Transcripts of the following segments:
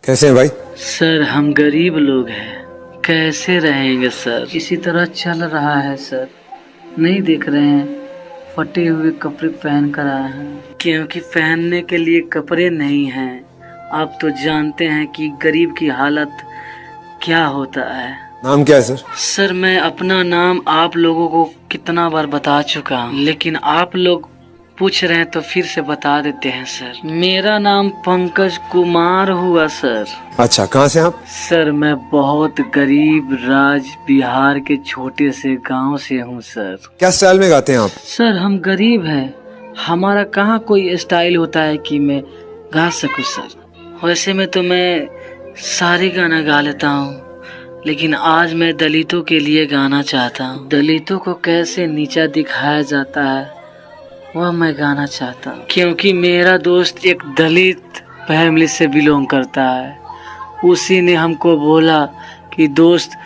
कैसे हैं भाई? सर हम गरीब लोग हैं, कैसे रहेंगे सर? इसी तरह चल रहा है सर। नहीं देख रहे हैं फटे हुए कपड़े पहन कर आए हैं, क्योंकि पहनने के लिए कपड़े नहीं हैं। आप तो जानते हैं कि गरीब की हालत क्या होता है। नाम क्या है सर? सर मैं अपना नाम आप लोगों को कितना बार बता चुका हूँ, लेकिन आप लोग पूछ रहे हैं तो फिर से बता देते हैं सर। मेरा नाम पंकज कुमार हुआ सर। अच्छा, कहाँ से आप? सर मैं बहुत गरीब बिहार के छोटे से गांव से हूँ सर। क्या स्टाइल में गाते हैं आप? सर हम गरीब हैं, हमारा कहाँ कोई स्टाइल होता है कि मैं गा सकूँ सर। वैसे में तो मैं सारे गाना गा लेता हूँ, लेकिन आज मैं दलितों के लिए गाना चाहता हूँ। दलितों को कैसे नीचा दिखाया जाता है वह मैं गाना चाहता हूँ, क्योंकि मेरा दोस्त एक दलित फैमिली से बिलोंग करता है। उसी ने हमको बोला कि दोस्त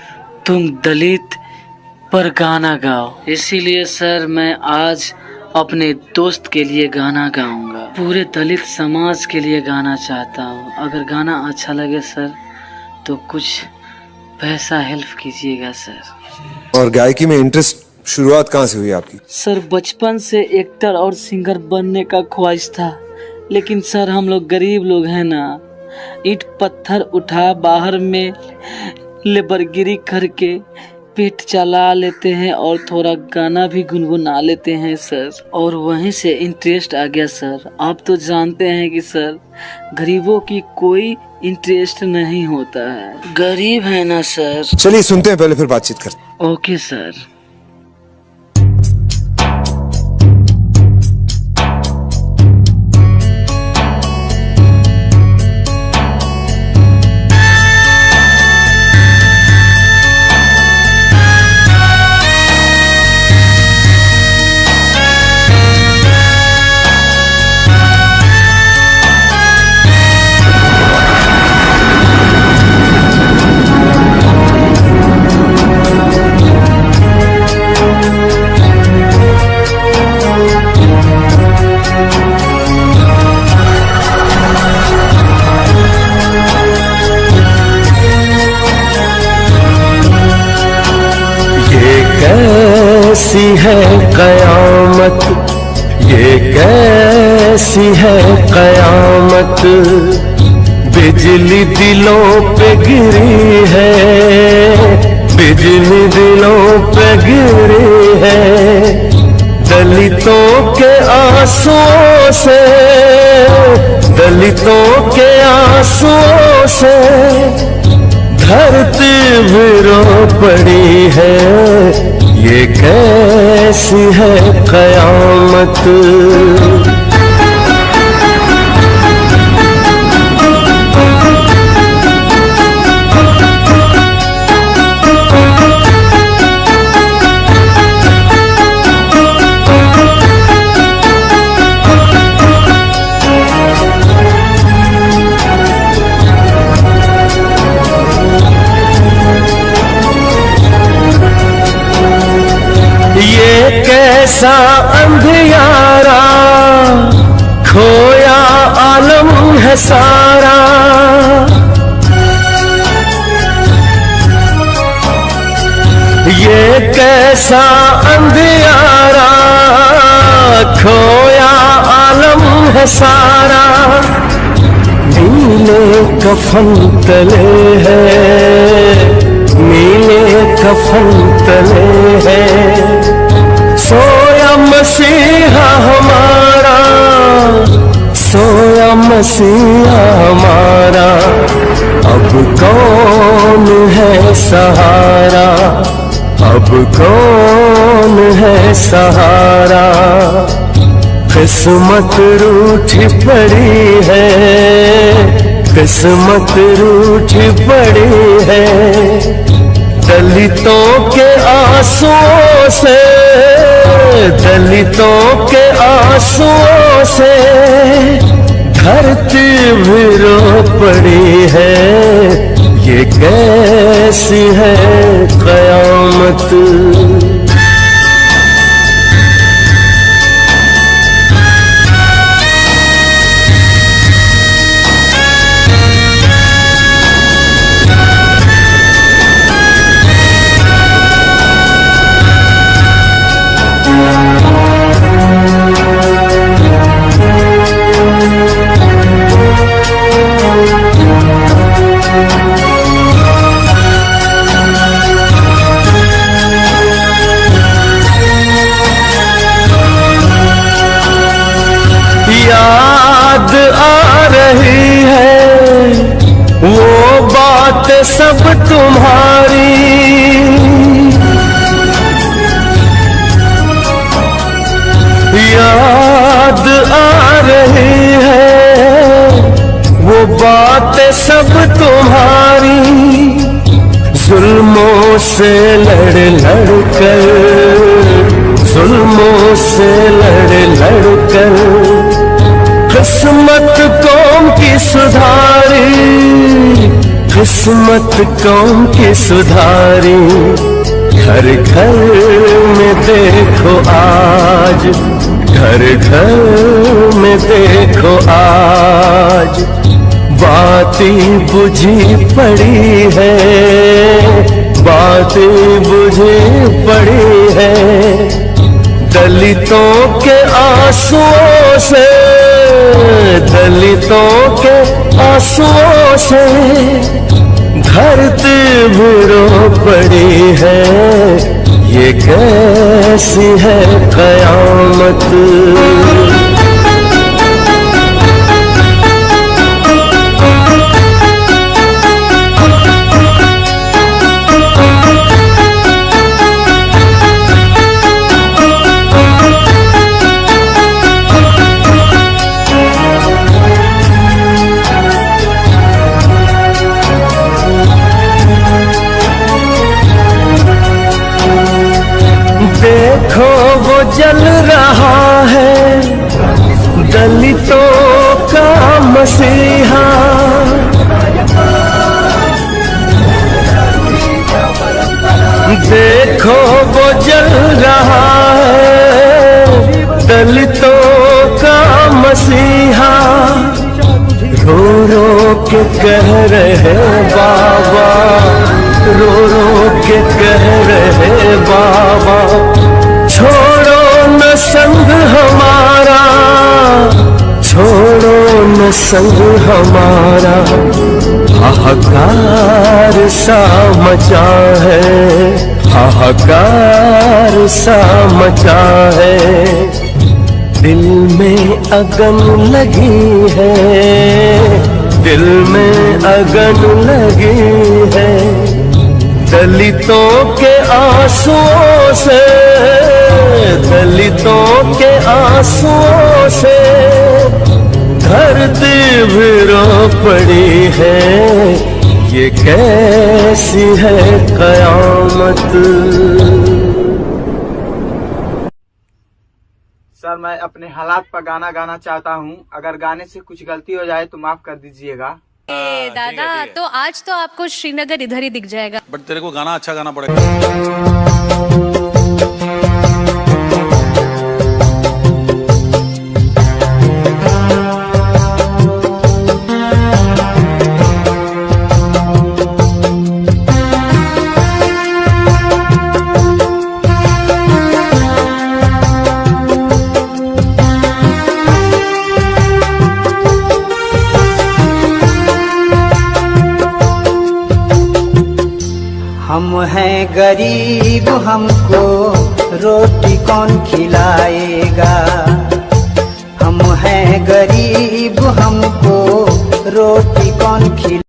तुम दलित पर गाना गाओ, इसीलिए सर मैं आज अपने दोस्त के लिए गाना गाऊंगा। पूरे दलित समाज के लिए गाना चाहता हूँ। अगर गाना अच्छा लगे सर तो कुछ पैसा हेल्प कीजिएगा सर। और गायकी में इंटरेस्ट शुरुआत कहाँ से हुई आपकी? सर बचपन से एक्टर और सिंगर बनने का ख्वाहिश था, लेकिन सर हम लोग गरीब लोग हैं ना, ईंट पत्थर उठा बाहर में लेबरगिरी करके पेट चला लेते हैं और थोड़ा गाना भी गुनगुना लेते हैं सर, और वहीं से इंटरेस्ट आ गया सर। आप तो जानते हैं कि सर गरीबों की कोई इंटरेस्ट नहीं होता है, गरीब है ना सर। चलिए सुनते हैं, पहले फिर बातचीत करते हैं। Okay sir. कैसी है कयामत, ये कैसी है कयामत, बिजली दिलों पे गिरी है, बिजली दिलों पे गिरी है। दलितों के आंसुओं से, दलितों के आंसुओं से धरती भी रो पड़ी है। ये कैसी है कयामत। कैसा अंधियारा खोया आलम है सारा, ये कैसा अंधियारा खोया आलम है सारा। नीले कफन तले है, नीले कफन तले है, सोया मसीहा हमारा, सोया मसीहा हमारा। अब कौन है सहारा, अब कौन है सहारा। किस्मत रूठी पड़ी है, किस्मत रूठी पड़ी है। दलितों के आंसुओं से, दलितों के आंसुओं से धरती भी रो पड़ी है। ये कैसी है कयामत। सब तुम्हारी, याद आ रही है वो बातें सब तुम्हारी। जुल्मों से लड़ लड़ कर, जुल्मों से लड़ लड़ कर किस्मत कौम की सुधारी, किस्मत कौम की सुधारी। घर घर में देखो आज, घर घर में देखो आज बातें बुझी पड़ी है, बातें बुझी पड़ी है। दलितों के आंसुओं से, दलितों के आंसुओं से धरती भी रो पड़ी है। ये कैसी है कयामत। देखो वो जल रहा है दलितों का मसीहा। देखो वो जल रहा है दलितों का मसीहा। रो रो के कह रहे बाबा, रो रो के कह रहे बाबा, छोड़ो न संग हमारा, छोड़ो न संग हमारा। हाहाकार सा मचा है, हाहाकार सा मचा है। दिल में अगन लगी है, दिल में अगन लगी है। दलितों के आंसुओं से, दलितों के आंसुओं से धरती भी रो पड़ी है। ये कैसी है कयामत। सर, मैं अपने हालात पर गाना गाना चाहता हूँ। अगर गाने से कुछ गलती हो जाए तो माफ कर दीजिएगा। दादा तो आज तो आपको श्रीनगर इधर ही दिख जाएगा। बट तेरे को गाना अच्छा गाना पड़ेगा। हम हैं गरीब, हमको रोटी कौन खिलाएगा। हम हैं गरीब, हमको रोटी कौन खिलाएगा।